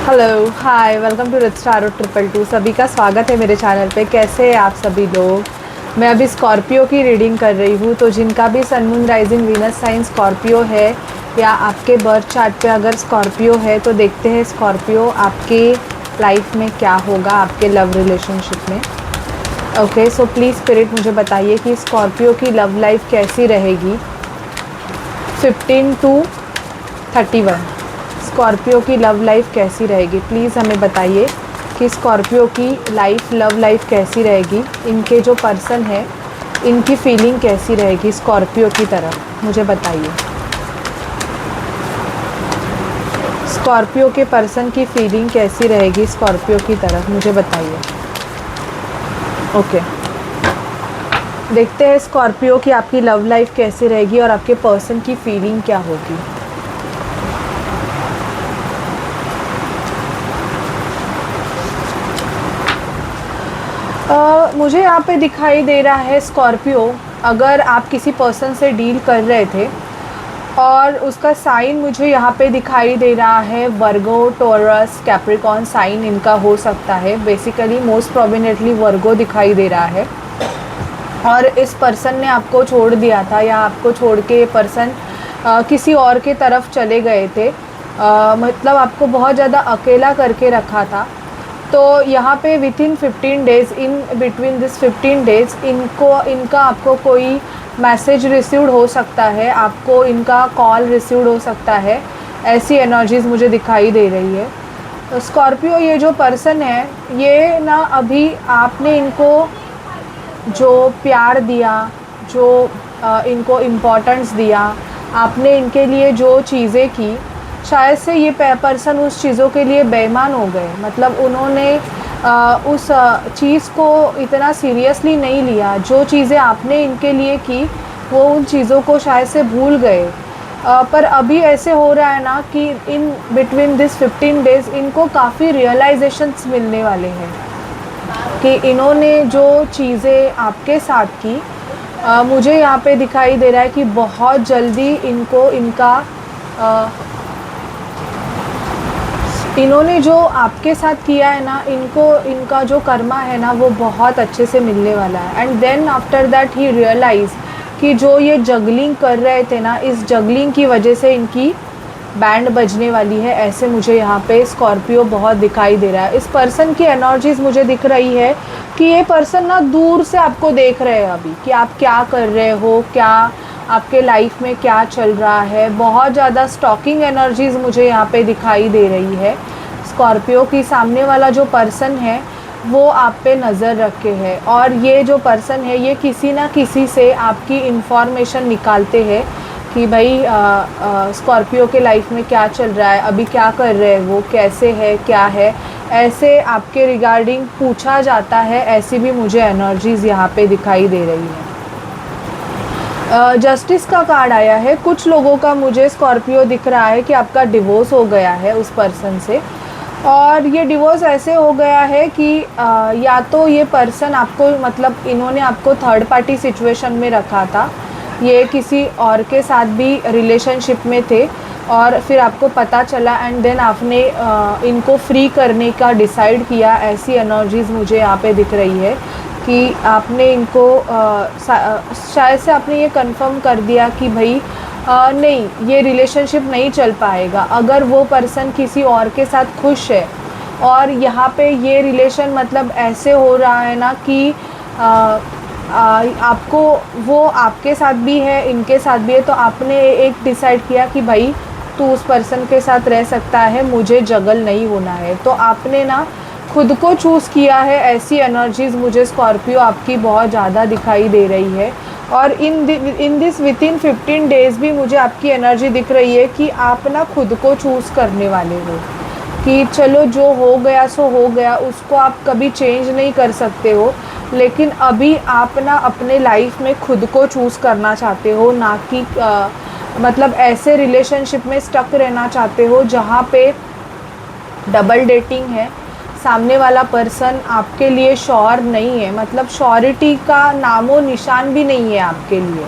Hello hi welcome to Rich Tarot 222। सभी का स्वागत है मेरे चैनल पे। कैसे हैं आप सभी लोग। मैं अभी स्कॉर्पियो की रीडिंग कर रही हूँ। तो जिनका भी sun moon rising Venus sign Scorpio है या आपके बर्थ चार्ट पे अगर स्कॉर्पियो है तो देखते हैं स्कॉर्पियो आपके लाइफ में क्या होगा, आपके लव रिलेशनशिप में। ओके सो प्लीज़ स्पिरिट मुझे बताइए कि स्कॉर्पियो की लव लाइफ कैसी रहेगी 15 टू 31। स्कॉर्पियो की लव लाइफ कैसी रहेगी, प्लीज़ हमें बताइए कि स्कॉर्पियो की लव लाइफ कैसी रहेगी। इनके जो पर्सन है इनकी फीलिंग कैसी रहेगी स्कॉर्पियो की तरफ, मुझे बताइए। स्कॉर्पियो के पर्सन की फीलिंग कैसी रहेगी स्कॉर्पियो की तरफ, मुझे बताइए। ओके देखते हैं स्कॉर्पियो की आपकी लव लाइफ कैसी रहेगी और आपके पर्सन की फीलिंग क्या होगी। मुझे यहाँ पे दिखाई दे रहा है स्कॉर्पियो, अगर आप किसी पर्सन से डील कर रहे थे और उसका साइन मुझे यहाँ पे दिखाई दे रहा है वर्गो, टॉरस, कैप्रिकॉर्न साइन इनका हो सकता है। बेसिकली मोस्ट प्रोबेबली वर्गो दिखाई दे रहा है और इस पर्सन ने आपको छोड़ दिया था या आपको छोड़ के ये पर्सन किसी और के तरफ चले गए थे। मतलब आपको बहुत ज़्यादा अकेला करके रखा था। तो यहाँ पे within 15 days, in between this 15 days इनका आपको कोई मैसेज रिसीव्ड हो सकता है, आपको इनका कॉल रिसीव्ड हो सकता है। ऐसी एनर्जीज़ मुझे दिखाई दे रही है। तो स्कॉर्पियो ये जो पर्सन है ये ना, अभी आपने इनको जो प्यार दिया, जो इनको इम्पोर्टेंस दिया, आपने इनके लिए जो चीज़ें की, शायद से ये पर्सन उस चीज़ों के लिए बेईमान हो गए। मतलब उन्होंने उस चीज़ को इतना सीरियसली नहीं लिया। जो चीज़ें आपने इनके लिए की वो उन चीज़ों को शायद से भूल गए। पर अभी ऐसे हो रहा है ना कि इन बिटवीन दिस 15 डेज़ इनको काफ़ी रियलाइजेशंस मिलने वाले हैं कि इन्होंने जो चीज़ें आपके साथ की, मुझे यहाँ पे दिखाई दे रहा है कि बहुत जल्दी इनको इन्होंने जो आपके साथ किया है ना, इनको इनका जो कर्मा है ना वो बहुत अच्छे से मिलने वाला है। एंड देन आफ्टर दैट ही रियलाइज़ कि जो ये जगलिंग कर रहे थे ना, इस जगलिंग की वजह से इनकी बैंड बजने वाली है। ऐसे मुझे यहाँ पे स्कॉर्पियो बहुत दिखाई दे रहा है। इस पर्सन की एनर्जीज़ मुझे दिख रही है कि ये पर्सन ना दूर से आपको देख रहे हैं अभी कि आप क्या कर रहे हो, क्या आपके लाइफ में क्या चल रहा है। बहुत ज़्यादा स्टॉकिंग एनर्जीज़ मुझे यहाँ पे दिखाई दे रही है स्कॉर्पियो की। सामने वाला जो पर्सन है वो आप पे नज़र रखे है और ये जो पर्सन है ये किसी ना किसी से आपकी इन्फॉर्मेशन निकालते हैं कि भाई स्कॉर्पियो के लाइफ में क्या चल रहा है, अभी क्या कर रहे हैं वो, कैसे है, क्या है, ऐसे आपके रिगार्डिंग पूछा जाता है। ऐसी भी मुझे एनर्जीज़ यहाँ पे दिखाई दे रही है। जस्टिस का कार्ड आया है। कुछ लोगों का मुझे स्कॉर्पियो दिख रहा है कि आपका डिवोर्स हो गया है उस पर्सन से, और ये डिवोर्स ऐसे हो गया है कि या तो ये पर्सन आपको, मतलब इन्होंने आपको थर्ड पार्टी सिचुएशन में रखा था, ये किसी और के साथ भी रिलेशनशिप में थे और फिर आपको पता चला एंड देन आपने इनको फ्री करने का डिसाइड किया। ऐसी एनर्जीज़ मुझे यहाँ पे दिख रही है कि आपने इनको शायद से आपने ये कंफर्म कर दिया कि भाई नहीं, ये रिलेशनशिप नहीं चल पाएगा। अगर वो पर्सन किसी और के साथ खुश है और यहाँ पे ये रिलेशन मतलब ऐसे हो रहा है ना कि आपको वो आपके साथ भी है, इनके साथ भी है, तो आपने एक डिसाइड किया कि भाई तू उस पर्सन के साथ रह सकता है, मुझे जगल नहीं होना है। तो आपने ना खुद को चूज़ किया है। ऐसी एनर्जीज़ मुझे स्कॉर्पियो आपकी बहुत ज़्यादा दिखाई दे रही है। और इन दिस विथिन 15 डेज़ भी मुझे आपकी एनर्जी दिख रही है कि आप ना खुद को चूज़ करने वाले हो कि चलो जो हो गया सो हो गया, उसको आप कभी चेंज नहीं कर सकते हो, लेकिन अभी आप ना अपने लाइफ में खुद को चूज़ करना चाहते हो, ना कि मतलब ऐसे रिलेशनशिप में स्टक रहना चाहते हो जहाँ पे डबल डेटिंग है। सामने वाला पर्सन आपके लिए श्योर नहीं है, मतलब श्योरिटी का नामो निशान भी नहीं है आपके लिए।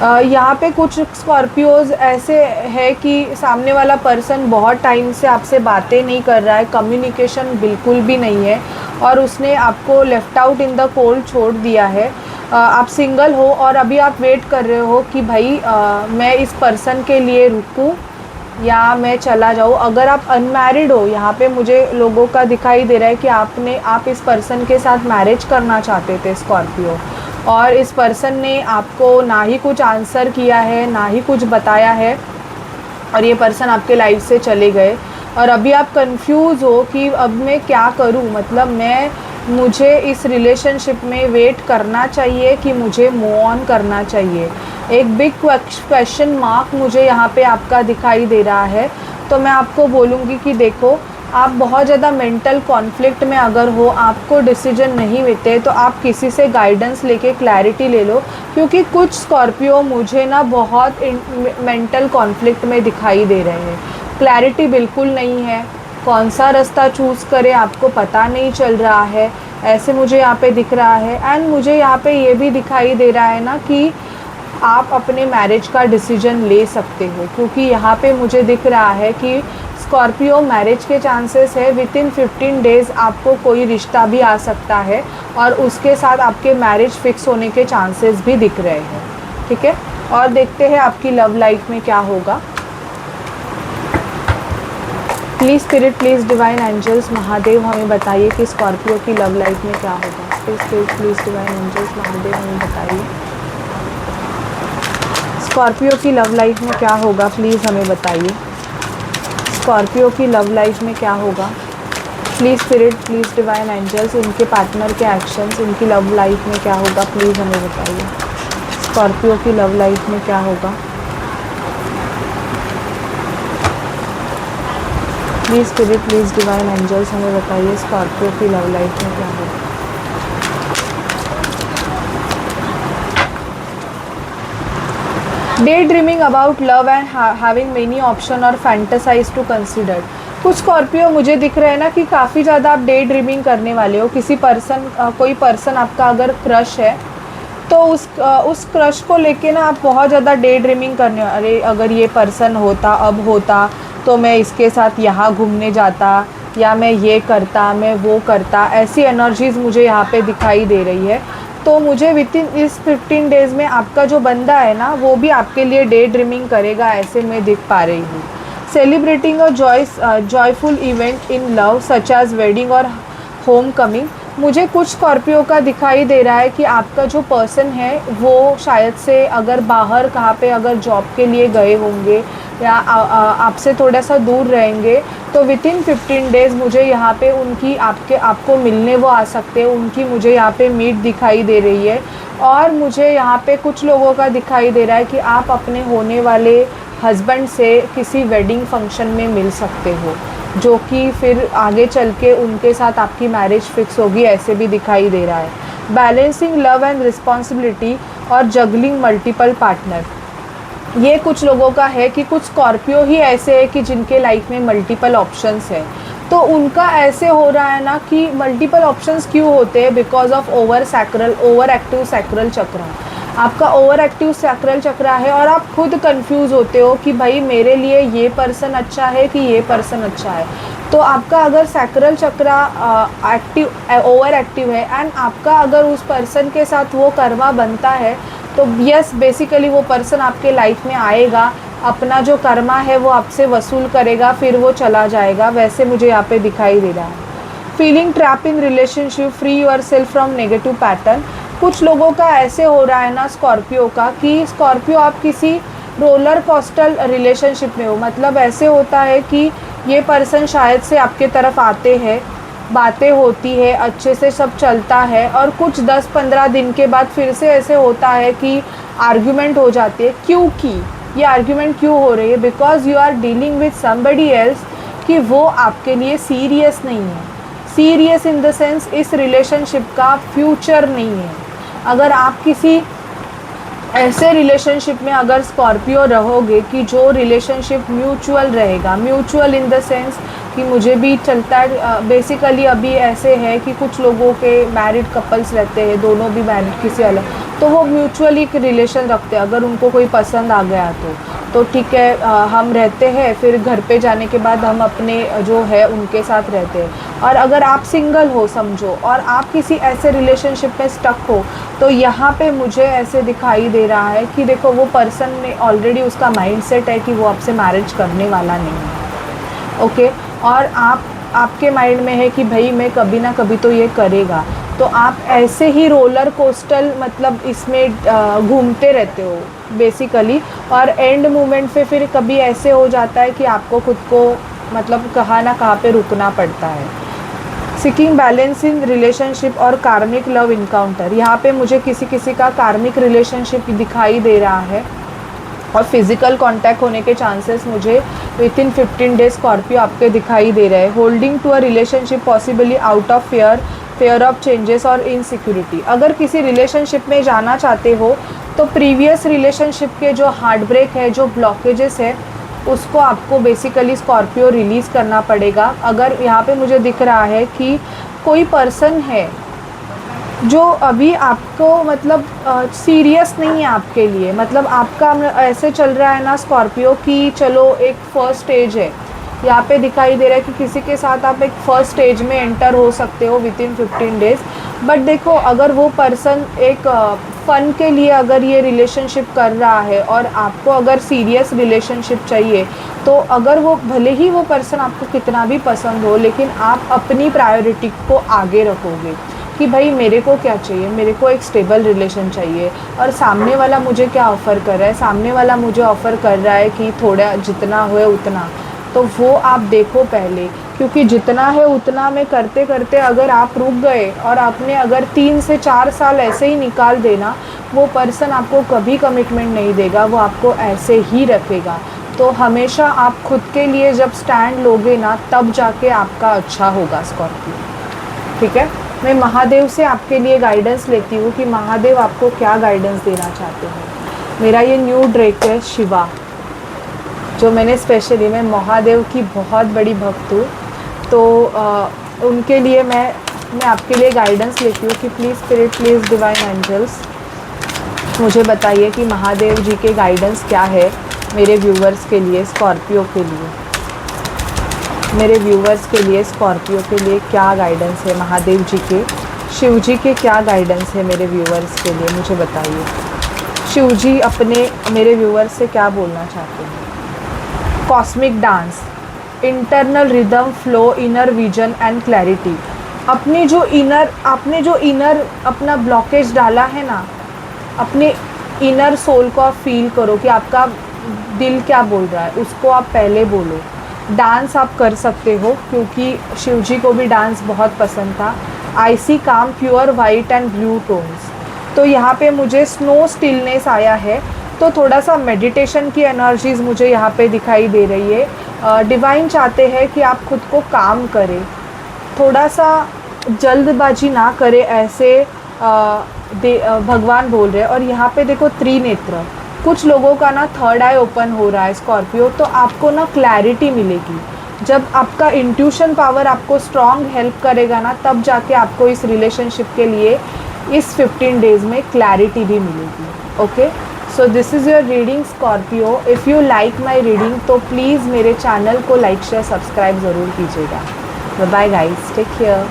यहाँ पे कुछ स्कॉर्पियोज़ ऐसे है कि सामने वाला पर्सन बहुत टाइम से आपसे बातें नहीं कर रहा है, कम्युनिकेशन बिल्कुल भी नहीं है और उसने आपको left out in the cold छोड़ दिया है। आप सिंगल हो और अभी आप वेट कर रहे हो कि भाई मैं इस पर्सन के लिए रुकूं या मैं चला जाऊँ। अगर आप अनमैरिड हो, यहाँ पे मुझे लोगों का दिखाई दे रहा है कि आप इस पर्सन के साथ मैरिज करना चाहते थे स्कॉर्पियो, और इस पर्सन ने आपको ना ही कुछ आंसर किया है, ना ही कुछ बताया है और ये पर्सन आपके लाइफ से चले गए और अभी आप कंफ्यूज हो कि अब मैं क्या करूं, मतलब मुझे इस रिलेशनशिप में वेट करना चाहिए कि मुझे मूव ऑन करना चाहिए। एक बिग क्वेश्चन मार्क मुझे यहाँ पे आपका दिखाई दे रहा है। तो मैं आपको बोलूँगी कि देखो, आप बहुत ज़्यादा मेंटल कॉन्फ्लिक्ट में अगर हो, आपको डिसीजन नहीं मिलते, तो आप किसी से गाइडेंस लेके क्लैरिटी ले लो, क्योंकि कुछ स्कॉर्पियो मुझे ना बहुत मेंटल कॉन्फ्लिक्ट में दिखाई दे रहे हैं। क्लैरिटी बिल्कुल नहीं है, कौन सा रास्ता चूज़ करें आपको पता नहीं चल रहा है, ऐसे मुझे यहाँ पे दिख रहा है। एंड मुझे यहाँ पे ये भी दिखाई दे रहा है ना कि आप अपने मैरिज का डिसीजन ले सकते हो, क्योंकि यहाँ पे मुझे दिख रहा है कि स्कॉर्पियो मैरिज के चांसेस है। वितिन 15 डेज़ आपको कोई रिश्ता भी आ सकता है और उसके साथ आपके मैरिज फिक्स होने के चांसेस भी दिख रहे हैं। ठीक है, और देखते हैं आपकी लव लाइफ में क्या होगा। Please spirit, please divine angels, Mahadev हमें बताइए कि स्कॉर्पियो की लव लाइफ में क्या होगा। प्लीज़ डिवाइन एंजल्स, महादेव हमें बताइए स्कॉर्पियो की लव लाइफ में क्या होगा। प्लीज़ हमें बताइए स्कॉर्पियो की लव लाइफ में क्या होगा। Please spirit, please divine angels, इनके पार्टनर के एक्शंस, इनकी लव लाइफ में क्या होगा, प्लीज़ हमें बताइए स्कॉर्पियो की लव लाइफ में क्या होगा। Please spirit, please divine angels, हमें बताइए स्कॉर्पियो की लव लाइफ में क्या होगा। Daydreaming about love and having many option और फैंटेसाइज टू कंसिडर। कुछ स्कॉर्पियो मुझे दिख रहा है ना कि काफ़ी ज़्यादा आप डे ड्रीमिंग करने वाले हो। कोई पर्सन आपका अगर क्रश है तो उस क्रश को लेके ना आप बहुत ज़्यादा डे ड्रीमिंग करने, अरे अगर ये पर्सन होता, अब होता तो मैं इसके साथ यहाँ घूमने जाता, या मैं ये करता, मैं वो करता। ऐसी एनर्जीज़ मुझे यहाँ पे दिखाई दे रही है। तो मुझे वितिन इस 15 डेज़ में आपका जो बंदा है ना, वो भी आपके लिए डे ड्रीमिंग करेगा, ऐसे मैं दिख पा रही हूँ। Celebrating a joyful event in love such as wedding और होम कमिंग। मुझे कुछ स्कॉर्पियो का दिखाई दे रहा है कि आपका जो पर्सन है वो शायद से अगर बाहर कहाँ पे अगर जॉब के लिए गए होंगे या आपसे थोड़ा सा दूर रहेंगे, तो वितिन 15 डेज़ मुझे यहाँ पे आपको मिलने वो आ सकते हैं। उनकी मुझे यहाँ पे मीट दिखाई दे रही है। और मुझे यहाँ पे कुछ लोगों का दिखाई दे रहा है कि आप अपने होने वाले हस्बैंड से किसी वेडिंग फंक्शन में मिल सकते हो, जो कि फिर आगे चल के उनके साथ आपकी मैरिज फिक्स होगी, ऐसे भी दिखाई दे रहा है। बैलेंसिंग लव एंड रिस्पॉन्सिबिलिटी और जगलिंग मल्टीपल पार्टनर। ये कुछ लोगों का है कि कुछ स्कॉर्पियो ही ऐसे है कि जिनके लाइफ में मल्टीपल ऑप्शंस है। तो उनका ऐसे हो रहा है ना कि मल्टीपल ऑप्शंस क्यों होते हैं, because of over active sacral चक्र। आपका ओवर एक्टिव सैक्रल चक्र है और आप खुद कंफ्यूज होते हो कि भाई मेरे लिए ये पर्सन अच्छा है कि ये पर्सन अच्छा है। तो आपका अगर सैक्रल चक्र ओवर एक्टिव है एंड आपका अगर उस पर्सन के साथ वो कर्मा बनता है, तो यस बेसिकली वो पर्सन आपके लाइफ में आएगा, अपना जो कर्मा है वो आपसे वसूल करेगा, फिर वो चला जाएगा, वैसे मुझे यहाँ पे दिखाई दे रहा है। Feeling trap in relationship, free your self from negative pattern. कुछ लोगों का ऐसे हो रहा है ना स्कॉर्पियो का कि स्कॉर्पियो आप किसी रोलर कोस्टर रिलेशनशिप में हो। मतलब ऐसे होता है कि ये पर्सन शायद से आपके तरफ आते हैं, बातें होती है, अच्छे से सब चलता है, और कुछ 10-15 दिन के बाद फिर से ऐसे होता है कि आर्ग्यूमेंट हो जाती है। क्योंकि ये आर्ग्यूमेंट क्यों हो रही है, because you are dealing with somebody else, कि वो आपके लिए सीरियस नहीं है। सीरियस इन द सेंस इस रिलेशनशिप का फ्यूचर नहीं है। अगर आप किसी ऐसे रिलेशनशिप में अगर स्कॉर्पियो रहोगे कि जो रिलेशनशिप म्यूचुअल रहेगा, म्यूचुअल इन द सेंस कि मुझे भी चलता है, बेसिकली अभी ऐसे है कि कुछ लोगों के मैरिड कपल्स रहते हैं, दोनों भी मैरिड किसी अलग, तो वो म्यूचुअली एक रिलेशन रखते हैं। अगर उनको कोई पसंद आ गया तो ठीक है, हम रहते हैं, फिर घर पे जाने के बाद हम अपने जो है उनके साथ रहते हैं। और अगर आप सिंगल हो समझो, और आप किसी ऐसे रिलेशनशिप में स्टक हो, तो यहाँ पे मुझे ऐसे दिखाई दे रहा है कि देखो वो पर्सन ने ऑलरेडी उसका माइंडसेट है कि वो आपसे मैरिज करने वाला नहीं है, ओके। और आपके माइंड में है कि भाई मैं कभी ना कभी तो ये करेगा, तो आप ऐसे ही रोलर कोस्टल मतलब इसमें घूमते रहते हो बेसिकली। और एंड मोमेंट पे फिर कभी ऐसे हो जाता है कि आपको खुद को मतलब कहाँ ना कहाँ पे रुकना पड़ता है। सीकिंग बैलेंस इन रिलेशनशिप और कार्मिक लव इनकाउंटर, यहाँ पे मुझे किसी का कार्मिक रिलेशनशिप दिखाई दे रहा है, और फिज़िकल कांटेक्ट होने के चांसेस मुझे विद इन 15 डेज स्कॉर्पियो आपके दिखाई दे रहे हैं। Holding to a relationship possibly out of fear of changes और इनसिक्योरिटी, अगर किसी रिलेशनशिप में जाना चाहते हो तो प्रीवियस रिलेशनशिप के जो हार्ट ब्रेक है, जो ब्लॉकेजेस है, उसको आपको बेसिकली स्कॉर्पियो रिलीज़ करना पड़ेगा। अगर यहाँ पे मुझे दिख रहा है कि कोई पर्सन है जो अभी आपको मतलब सीरियस नहीं है आपके लिए, मतलब आपका ऐसे चल रहा है ना स्कॉर्पियो कि चलो एक फ़र्स्ट स्टेज है, यहाँ पे दिखाई दे रहा है कि किसी के साथ आप एक फ़र्स्ट स्टेज में एंटर हो सकते हो विद इन 15 डेज़। बट देखो, अगर वो पर्सन एक फ़न के लिए अगर ये रिलेशनशिप कर रहा है, और आपको अगर सीरियस रिलेशनशिप चाहिए, तो अगर वो भले ही वो पर्सन आपको कितना भी पसंद हो, लेकिन आप अपनी प्रायोरिटी को आगे रखोगे कि भाई मेरे को क्या चाहिए, मेरे को एक स्टेबल रिलेशन चाहिए, और सामने वाला मुझे क्या ऑफ़र कर रहा है, सामने वाला मुझे ऑफ़र कर रहा है कि थोड़ा जितना हो उतना, तो वो आप देखो पहले। क्योंकि जितना है उतना में करते करते अगर आप रुक गए और आपने अगर 3 से 4 साल ऐसे ही निकाल देना, वो पर्सन आपको कभी कमिटमेंट नहीं देगा, वो आपको ऐसे ही रखेगा। तो हमेशा आप खुद के लिए जब स्टैंड लोगे ना, तब जाके आपका अच्छा होगा स्कॉर्पियो, ठीक है। मैं महादेव से आपके लिए गाइडेंस लेती हूँ कि महादेव आपको क्या गाइडेंस देना चाहते हैं। मेरा ये न्यू ड्रेक है शिवा, जो मैंने स्पेशली, मैं महादेव की बहुत बड़ी भक्त हूँ, तो उनके लिए मैं आपके लिए गाइडेंस लेती हूँ कि please spirit, please divine angels, मुझे बताइए कि महादेव जी के गाइडेंस क्या है मेरे व्यूवर्स के लिए, स्कॉर्पियो के लिए। मेरे व्यूवर्स के लिए, स्कॉर्पियो के लिए क्या गाइडेंस है महादेव जी के, शिव जी के क्या गाइडेंस है मेरे व्यूवर्स के लिए, मुझे बताइए। शिव जी अपने मेरे व्यूवर्स से क्या बोलना चाहते हैं। Cosmic dance, internal rhythm, flow, inner vision and clarity. आपने जो इनर अपना ब्लॉकेज डाला है ना, अपने इनर सोल को आप फील करो कि आपका दिल क्या बोल रहा है, उसको आप पहले बोलो। डांस आप कर सकते हो, क्योंकि शिव जी को भी डांस बहुत पसंद था। I see calm pure white and blue tones, तो यहाँ पे मुझे स्नो स्टिलनेस आया है, तो थोड़ा सा मेडिटेशन की एनर्जीज़ मुझे यहाँ पे दिखाई दे रही है। डिवाइन चाहते हैं कि आप खुद को काम करें, थोड़ा सा जल्दबाजी ना करें, ऐसे भगवान बोल रहे हैं। और यहाँ पे देखो त्रिनेत्र, कुछ लोगों का ना थर्ड आई ओपन हो रहा है स्कॉर्पियो, तो आपको ना क्लैरिटी मिलेगी। जब आपका इंट्यूशन पावर आपको स्ट्रॉन्ग हेल्प करेगा ना, तब जाके आपको इस रिलेशनशिप के लिए इस 15 डेज़ में क्लैरिटी भी मिलेगी, okay. So this is your reading Scorpio. If you like my reading तो प्लीज़ मेरे चैनल को लाइक शेयर सब्सक्राइब ज़रूर कीजिएगा। Bye guys, take care.